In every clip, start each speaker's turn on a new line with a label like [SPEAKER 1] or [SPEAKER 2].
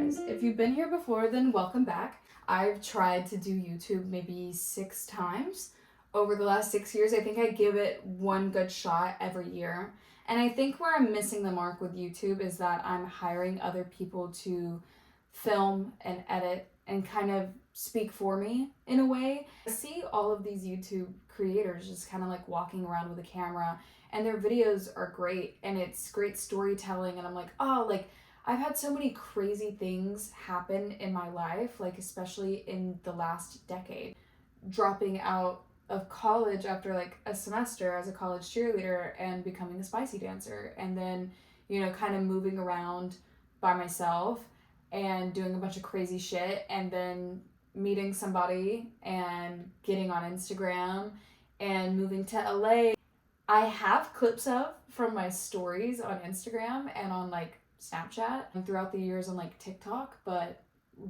[SPEAKER 1] guys, if you've been here before, then welcome back. I've tried to do YouTube maybe 6 times over the last 6 years. I think I give it one good shot every year. And I think where I'm missing the mark with YouTube is that I'm hiring other people to film and edit and kind of speak for me in a way. I see all of these YouTube creators just kind of like walking around with a camera, and their videos are great and it's great storytelling, and I'm like, oh, like I've had so many crazy things happen in my life, like especially in the last decade. Dropping out of college after like a semester as a college cheerleader and becoming a spicy dancer, and then, kind of moving around by myself and doing a bunch of crazy shit, and then meeting somebody and getting on Instagram and moving to LA. I have clips of from my stories on Instagram and on like Snapchat and throughout the years on like TikTok, but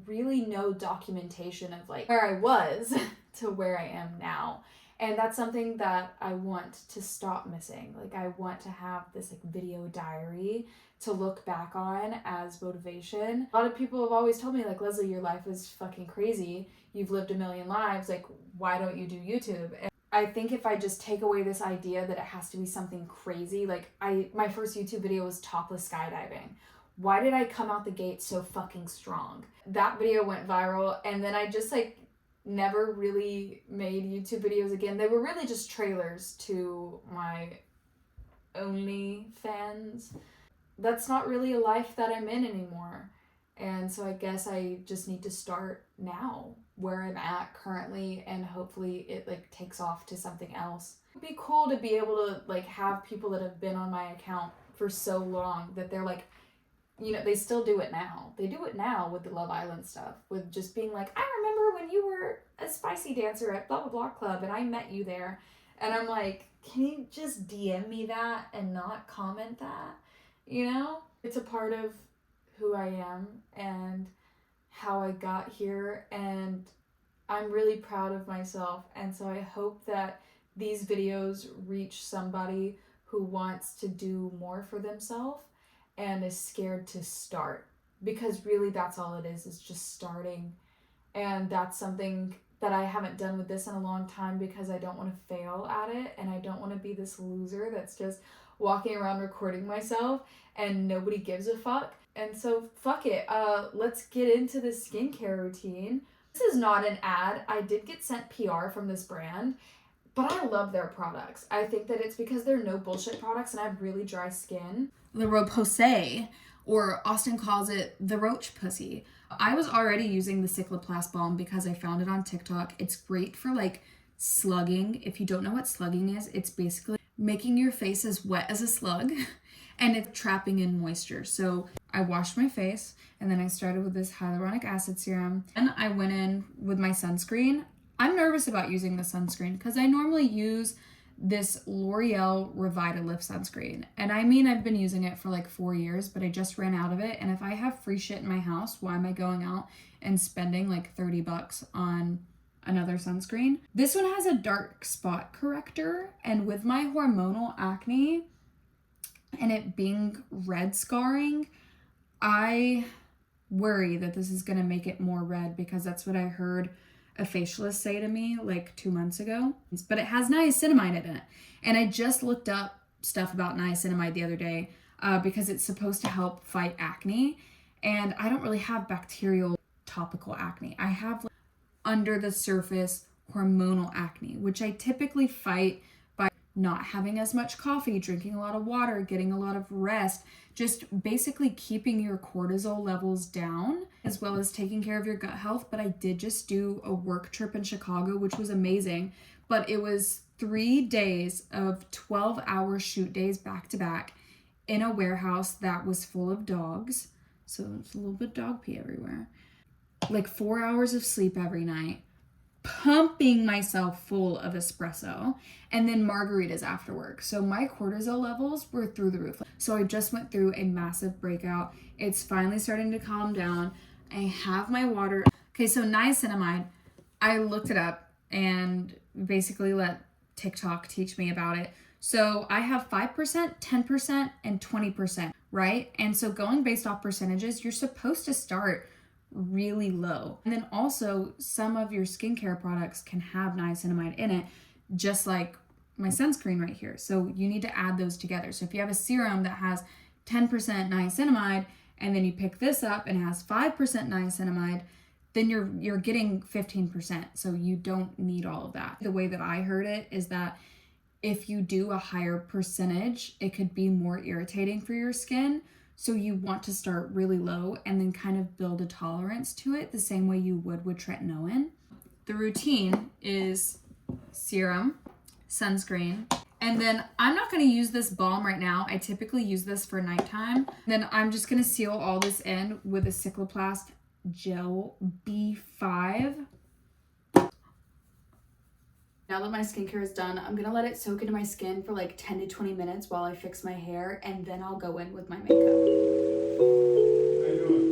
[SPEAKER 1] really no documentation of like where I was to where I am now. And that's something that I want to stop missing. Like I want to have this like video diary to look back on as motivation. A lot of people have always told me like, Leslie, your life is fucking crazy. You've lived a million lives. Like, why don't you do YouTube? And I think if I just take away this idea that it has to be something crazy, like my first YouTube video was topless skydiving. Why did I come out the gate so fucking strong? That video went viral, and then I just like never really made YouTube videos again. They were really just trailers to my OnlyFans. That's not really a life that I'm in anymore. And so I guess I just need to start now where I'm at currently, and hopefully it like takes off to something else. It'd be cool to be able to like have people that have been on my account for so long that they're like, they still do it now. They do it now with the Love Island stuff, with just being like, I remember when you were a spicy dancer at blah blah blah club and I met you there. And I'm like, can you just DM me that and not comment that? It's a part of who I am and how I got here, and I'm really proud of myself. And so I hope that these videos reach somebody who wants to do more for themselves and is scared to start, because really that's all it is just starting. And that's something that I haven't done with this in a long time, because I don't want to fail at it, and I don't want to be this loser that's just walking around recording myself and nobody gives a fuck. And so fuck it, let's get into the skincare routine. This is not an ad. I did get sent PR from this brand, but I love their products. I think that it's because they're no bullshit products, and I have really dry skin. The Repose, or Austin calls it the roach pussy. I was already using the Cycloplast balm because I found it on TikTok. It's great for like slugging. If you don't know what slugging is, it's basically making your face as wet as a slug and it's trapping in moisture. So I washed my face, and then I started with this hyaluronic acid serum, and I went in with my sunscreen. I'm nervous about using the sunscreen because I normally use this L'Oreal Revitalift sunscreen. And I mean, I've been using it for like 4 years, but I just ran out of it. And if I have free shit in my house, why am I going out and spending like $30 on another sunscreen? This one has a dark spot corrector, and with my hormonal acne and it being red scarring, I worry that this is going to make it more red, because that's what I heard a facialist say to me like 2 months ago. But it has niacinamide in it, and I just looked up stuff about niacinamide the other day because it's supposed to help fight acne, and I don't really have bacterial topical acne. I have like under the surface hormonal acne, which I typically fight by not having as much coffee, drinking a lot of water, getting a lot of rest, just basically keeping your cortisol levels down, as well as taking care of your gut health. But I did just do a work trip in Chicago, which was amazing, but it was 3 days of 12-hour shoot days back to back in a warehouse that was full of dogs. So it's a little bit dog pee everywhere. Like 4 hours of sleep every night, pumping myself full of espresso, and then margaritas after work. So my cortisol levels were through the roof. So I just went through a massive breakout. It's finally starting to calm down. I have my water. Okay, so niacinamide, I looked it up and basically let TikTok teach me about it. So I have 5%, 10%, and 20% right? And so going based off percentages, you're supposed to start really low. And then also some of your skincare products can have niacinamide in it, just like my sunscreen right here. So you need to add those together. So if you have a serum that has 10% niacinamide and then you pick this up and it has 5% niacinamide, then you're getting 15%. So you don't need all of that. The way that I heard it is that if you do a higher percentage, it could be more irritating for your skin. So you want to start really low and then kind of build a tolerance to it the same way you would with tretinoin. The routine is serum, sunscreen, and then I'm not going to use this balm right now. I typically use this for nighttime. Then I'm just going to seal all this in with a Cycloplast Gel B5. Now that my skincare is done, I'm gonna let it soak into my skin for like 10 to 20 minutes while I fix my hair, and then I'll go in with my makeup.
[SPEAKER 2] How you doing?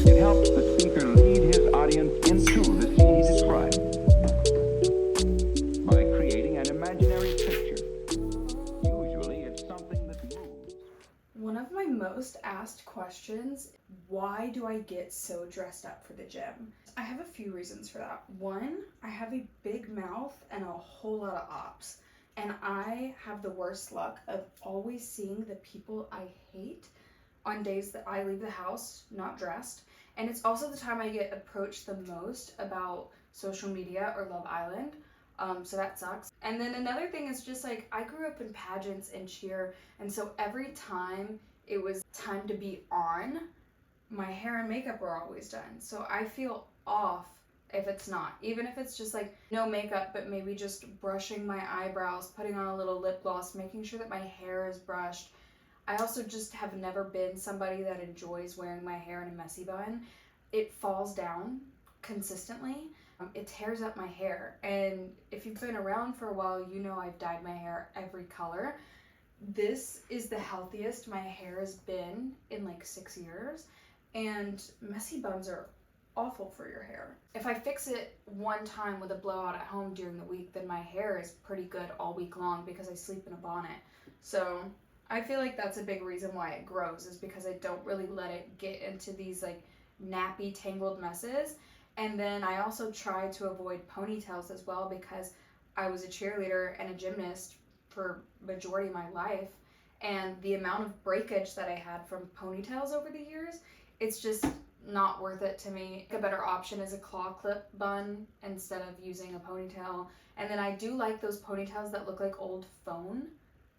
[SPEAKER 3] It helps the speaker lead his audience into the scene he describes by creating an imaginary picture. Usually it's something that moves.
[SPEAKER 1] One of my most asked questions, why do I get so dressed up for the gym? I have a few reasons for that. One, I have a big mouth and a whole lot of ops. And I have the worst luck of always seeing the people I hate on days that I leave the house not dressed. And it's also the time I get approached the most about social media or Love Island. So that sucks. And then another thing is just like, I grew up in pageants and cheer, and so every time it was time to be on, my hair and makeup were always done. So I feel off if it's not. Even if it's just like no makeup, but maybe just brushing my eyebrows, putting on a little lip gloss, making sure that my hair is brushed. I also just have never been somebody that enjoys wearing my hair in a messy bun. It falls down consistently. It tears up my hair. And if you've been around for a while, you know I've dyed my hair every color. This is the healthiest my hair has been in like 6 years. And messy buns are awful for your hair. If I fix it one time with a blowout at home during the week, then my hair is pretty good all week long because I sleep in a bonnet. So I feel like that's a big reason why it grows, is because I don't really let it get into these like nappy tangled messes. And then I also try to avoid ponytails as well, because I was a cheerleader and a gymnast for majority of my life, and the amount of breakage that I had from ponytails over the years, it's just not worth it to me. A better option is a claw clip bun instead of using a ponytail. And then I do like those ponytails that look like old phone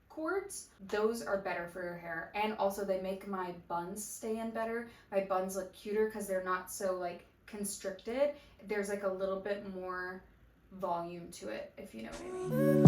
[SPEAKER 1] cords. Those are better for your hair, and also they make my buns stay in better. My buns look cuter because they're not so like constricted. There's like a little bit more volume to it, if you know what I mean.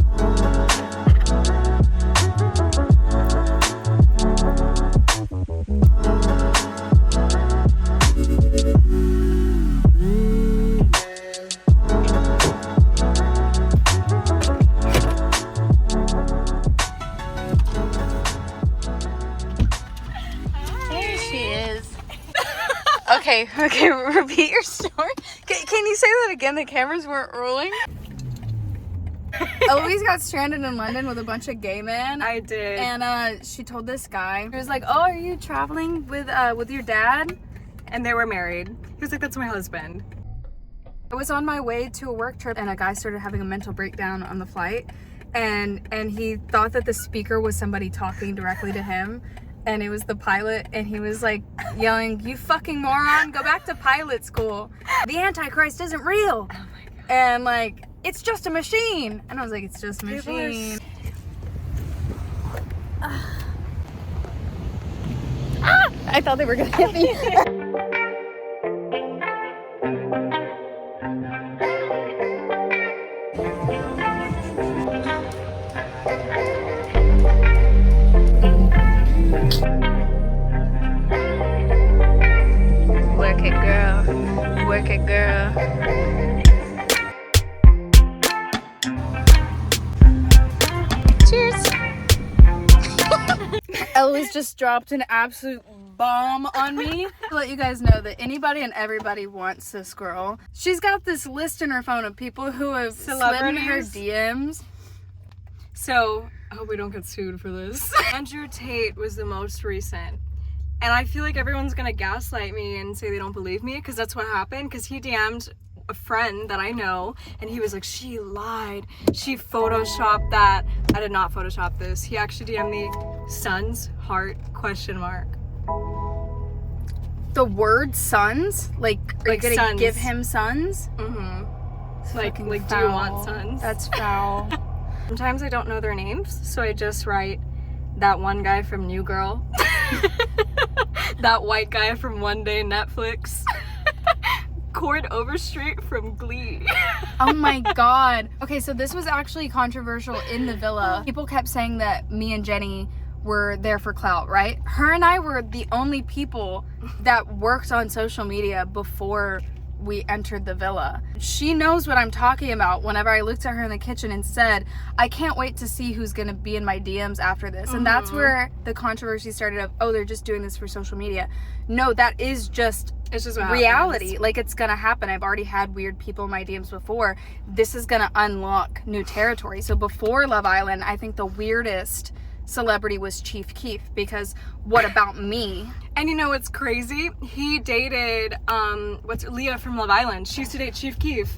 [SPEAKER 4] There she is. Okay, repeat your story. Can you say that again? The cameras weren't rolling. Eloise got stranded in London with a bunch of gay men.
[SPEAKER 5] I did.
[SPEAKER 4] And she told this guy, he was like, "Oh, are you traveling with your dad?"
[SPEAKER 5] And they were married. He was like, "That's my husband."
[SPEAKER 4] I was on my way to a work trip, and a guy started having a mental breakdown on the flight, and he thought that the speaker was somebody talking directly to him, and it was the pilot, and he was like yelling, "You fucking moron, go back to pilot school. The Antichrist isn't real." Oh my God. And like, "It's just a machine." And I was like, "It's just a machine." I thought they were gonna hit me. Work it, girl. Cheers. Eloise just dropped an absolute bomb on me. To let you guys know that anybody and everybody wants this girl. She's got this list in her phone of people who have slid in her DMs.
[SPEAKER 5] So, I hope we don't get sued for this. Andrew Tate was the most recent. And I feel like everyone's gonna gaslight me and say they don't believe me, because that's what happened. Because he DM'd a friend that I know, and he was like, she lied. She photoshopped that. I did not photoshop this. He actually DM'd me, sons, heart, question mark.
[SPEAKER 4] The word sons? Like, are you gonna
[SPEAKER 5] sons.
[SPEAKER 4] give him sons?
[SPEAKER 5] Mm-hmm. Like, do you
[SPEAKER 4] Foul.
[SPEAKER 5] want sons?
[SPEAKER 4] That's foul.
[SPEAKER 5] Sometimes I don't know their names, so I just write that one guy from New Girl. That white guy from One Day Netflix. Cord Overstreet from Glee.
[SPEAKER 4] Oh my god. Okay, so this was actually controversial in the villa. People kept saying that me and Jenny were there for clout, right? Her and I were the only people that worked on social media before we entered the villa. She knows what I'm talking about whenever I looked at her in the kitchen and said, I can't wait to see who's gonna be in my DMs after this. And that's where the controversy started of, oh, they're just doing this for social media. No, that is just
[SPEAKER 5] It's just what
[SPEAKER 4] reality.
[SPEAKER 5] happens.
[SPEAKER 4] Like, it's gonna happen. I've already had weird people in my DMs before. This is gonna unlock new territory. So before Love Island, I think the weirdest celebrity was Chief Keef, because what about me?
[SPEAKER 5] And you know what's crazy? He dated what's Leah from Love Island. She used to date Chief Keef.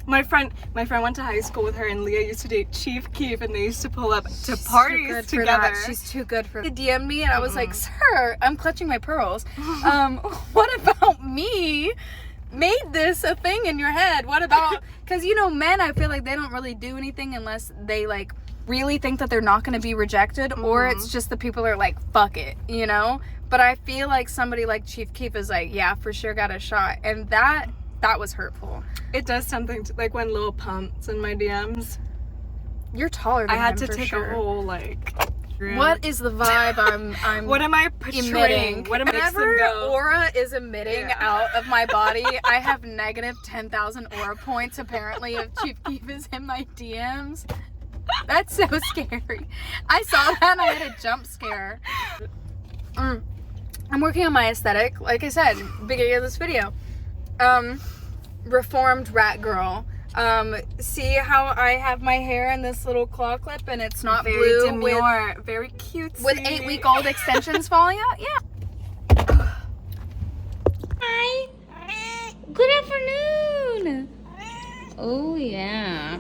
[SPEAKER 5] My friend went to high school with her, and Leah used to date Chief Keef, and they used to pull up to parties
[SPEAKER 4] Too good
[SPEAKER 5] together.
[SPEAKER 4] for that. She's too good for that. He DM'd me and I was like, sir, I'm clutching my pearls. What about me made this a thing in your head? What about, because you know, men, I feel like they don't really do anything unless they like really think that they're not going to be rejected, or it's just the people are like, fuck it, you know? But I feel like somebody like Chief Keef is like, yeah, for sure got a shot. And that was hurtful.
[SPEAKER 5] It does something to, like when Lil Pump's in my DMs.
[SPEAKER 4] You're taller than
[SPEAKER 5] I had
[SPEAKER 4] him,
[SPEAKER 5] to
[SPEAKER 4] for
[SPEAKER 5] take
[SPEAKER 4] sure.
[SPEAKER 5] a whole like.
[SPEAKER 4] What is the vibe I'm
[SPEAKER 5] What am I portraying?
[SPEAKER 4] emitting?
[SPEAKER 5] What am I
[SPEAKER 4] Whenever
[SPEAKER 5] making them go?
[SPEAKER 4] aura is emitting
[SPEAKER 5] Yeah.
[SPEAKER 4] out of my body, I have negative 10,000 aura points apparently if Chief Keef is in my DMs. That's so scary. I saw that and I had a jump scare. I'm working on my aesthetic, like I said, beginning of this video. Reformed rat girl. See how I have my hair in this little claw clip and it's not
[SPEAKER 5] Very
[SPEAKER 4] blue
[SPEAKER 5] demure, very cute.
[SPEAKER 4] with 8-week-old extensions falling out? Yeah.
[SPEAKER 6] Hi. Good afternoon. Oh, yeah.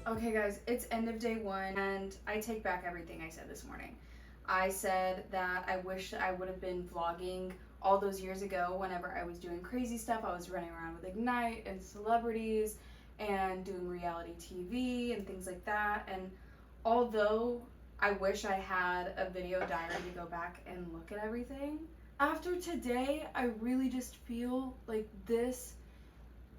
[SPEAKER 4] Okay guys, it's end of day one and I take back everything I said this morning. I said that I wish I would have been vlogging all those years ago whenever I was doing crazy stuff. I was running around with Ignite and celebrities and doing reality TV and things like that. And although I wish I had a video diary to go back and look at everything, after today, I really just feel like this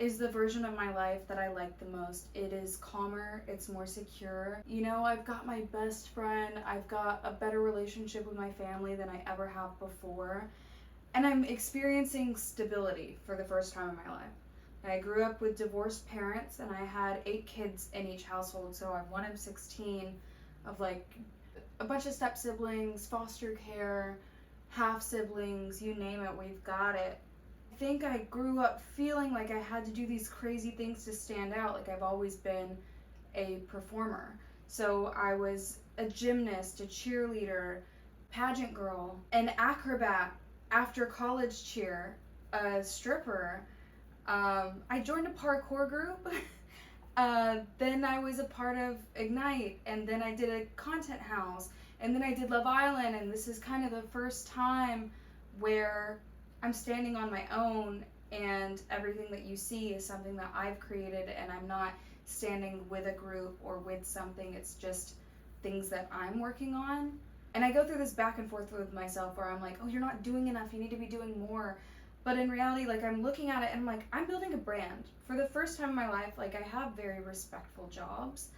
[SPEAKER 4] is the version of my life that I like the most. It is calmer, it's more secure. You know, I've got my best friend, I've got a better relationship with my family than I ever have before, and I'm experiencing stability for the first time in my life. I grew up with divorced parents and I had 8 kids in each household, so I'm one of 16 of like a bunch of step siblings, foster care, half siblings, you name it, we've got it. I think I grew up feeling like I had to do these crazy things to stand out. Like I've always been a performer. So I was a gymnast, a cheerleader, pageant girl, an acrobat after college cheer, a stripper. I joined a parkour group. Then I was a part of Ignite, and then I did a content house, and then I did Love Island, and this is kind of the first time where I'm standing on my own, and everything that you see is something that I've created, and I'm not standing with a group or with something. It's just things that I'm working on. And I go through this back and forth with myself where I'm like, oh, you're not doing enough, you need to be doing more. But in reality, like, I'm looking at it and I'm like, I'm building a brand. For the first time in my life, like, I have very respectful jobs.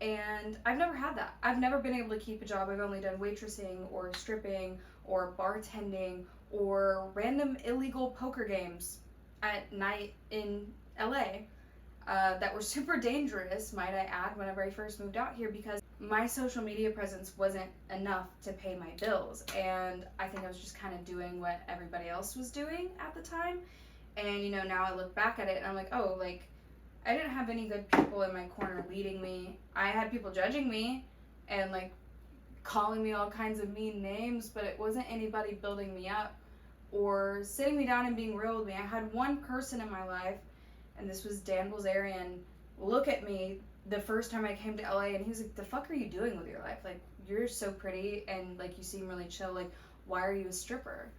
[SPEAKER 4] And I've never had that. I've never been able to keep a job. I've only done waitressing or stripping or bartending or random illegal poker games at night in LA that were super dangerous, might I add, whenever I first moved out here, because my social media presence wasn't enough to pay my bills. And I think I was just kind of doing what everybody else was doing at the time. And, you know, now I look back at it and I'm like, oh, like, I didn't have any good people in my corner leading me. I had people judging me and, like, calling me all kinds of mean names, but it wasn't anybody building me up or sitting me down and being real with me. I had one person in my life, and this was Dan Bilzerian, look at me the first time I came to LA, and he was like, the fuck are you doing with your life? Like, you're so pretty, and, like, you seem really chill. Like, why are you a stripper?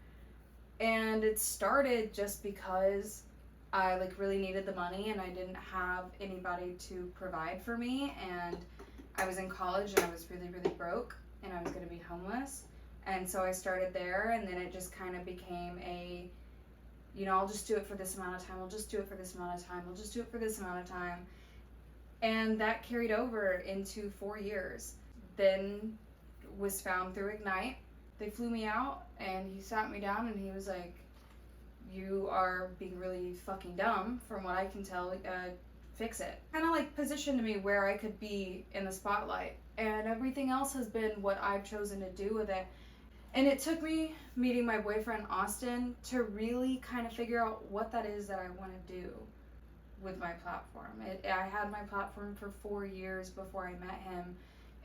[SPEAKER 4] And it started just because I, like, really needed the money, and I didn't have anybody to provide for me, and I was in college, and I was really, really broke, and I was going to be homeless. And so I started there, and then it just kind of became a, you know, I'll just do it for this amount of time, I'll just do it for this amount of time, I'll just do it for this amount of time. And that carried over into 4 years. Then was found through Ignite. They flew me out, and he sat me down, and he was like, you are being really fucking dumb, from what I can tell, fix it. Kind of like positioned me where I could be in the spotlight. And everything else has been what I've chosen to do with it. And it took me meeting my boyfriend Austin to really kind of figure out what that is that I want to do with my platform. I had my platform for 4 years before I met him,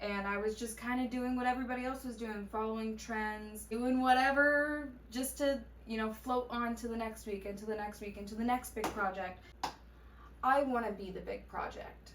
[SPEAKER 4] and I was just kind of doing what everybody else was doing, following trends, doing whatever just to, you know, float on to the next week, and to the next week, and to the next big project. I want to be the big project.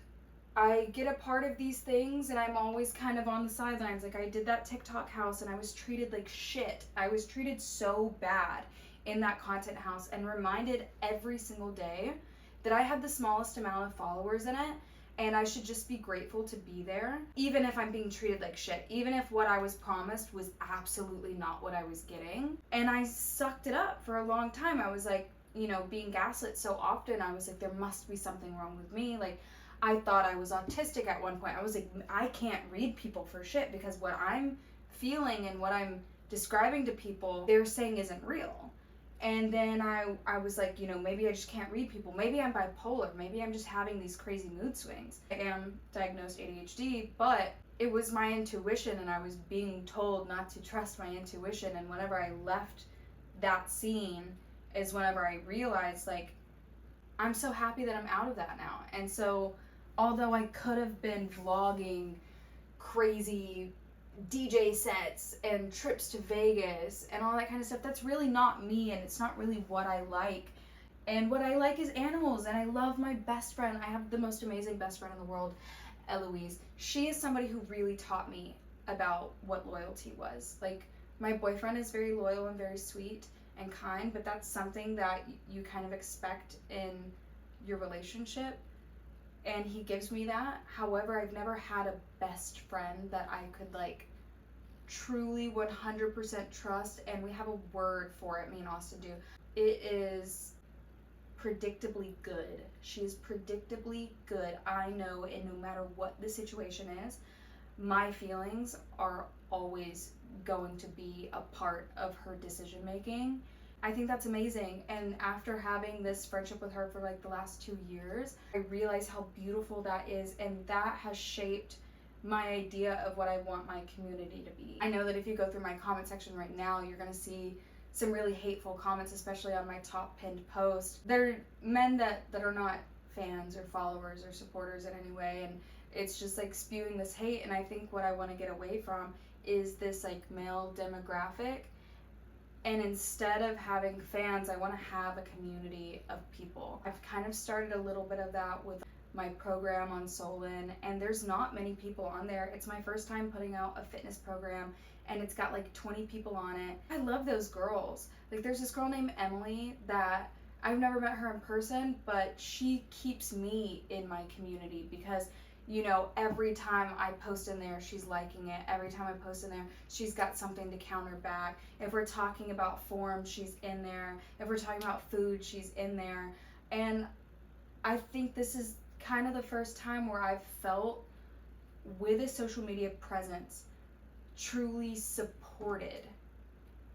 [SPEAKER 4] I get a part of these things, and I'm always kind of on the sidelines. Like, I did that TikTok house, and I was treated like shit. I was treated so bad in that content house, and reminded every single day that I had the smallest amount of followers in it, and I should just be grateful to be there, even if I'm being treated like shit, even if what I was promised was absolutely not what I was getting. And I sucked it up for a long time. I was like, you know, being gaslit so often, I was like, there must be something wrong with me. Like, I thought I was autistic at one point. I was like, I can't read people for shit, because what I'm feeling and what I'm describing to people, they're saying isn't real. And then I was like, you know, maybe I just can't read people. Maybe I'm bipolar. Maybe I'm just having these crazy mood swings. I am diagnosed ADHD, but it was my intuition, and I was being told not to trust my intuition. And whenever I left that scene is whenever I realized, like, I'm so happy that I'm out of that now. And so, although I could have been vlogging crazy DJ sets and trips to Vegas and all that kind of stuff, that's really not me, and it's not really what I like. And what I like is animals, and I love my best friend. I have the most amazing best friend in the world, Eloise. She is somebody who really taught me about what loyalty was. Like, my boyfriend is very loyal and very sweet and kind, but that's something that you kind of expect in your relationship, and he gives me that. However, I've never had a best friend that I could, like, truly 100% trust, and we have a word for it, me and Austin do. It is predictably good. She is predictably good. I know, and no matter what the situation is, my feelings are always going to be a part of her decision making. I think that's amazing. And after having this friendship with her for like the last 2 years, I realize how beautiful that is, and that has shaped my idea of what I want my community to be. I know that if you go through my comment section right now, you're gonna see
[SPEAKER 1] some really hateful comments, especially on my top pinned post. They're men that are not fans or followers or supporters in any way, and it's just like spewing this hate. And I think what I want to get away from is this like male demographic, and instead of having fans, I want to have a community of people. I've kind of started a little bit of that with my program on Solon, and there's not many people on there. It's my first time putting out a fitness program, and it's got like 20 people on it. I love those girls. Like there's this girl named Emily that I've never met her in person, but she keeps me in my community because, you know, every time I post in there, she's liking it. Every time I post in there, she's got something to counter back. If we're talking about form, she's in there. If we're talking about food, she's in there. And I think this is kind of the first time where I've felt, with a social media presence, truly supported.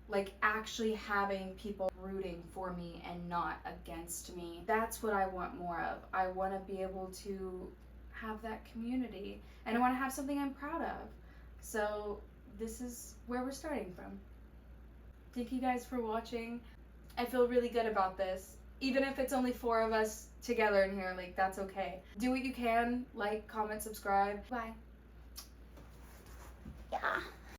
[SPEAKER 1] Like actually having people rooting for me and not against me. That's what I want more of. I want to be able to have that community, and I want to have something I'm proud of. So this is where we're starting from. Thank you guys for watching. I feel really good about this. Even if it's only 4 of us together in here, like that's okay. Do what you can, like, comment, subscribe. Bye.
[SPEAKER 6] Yeah.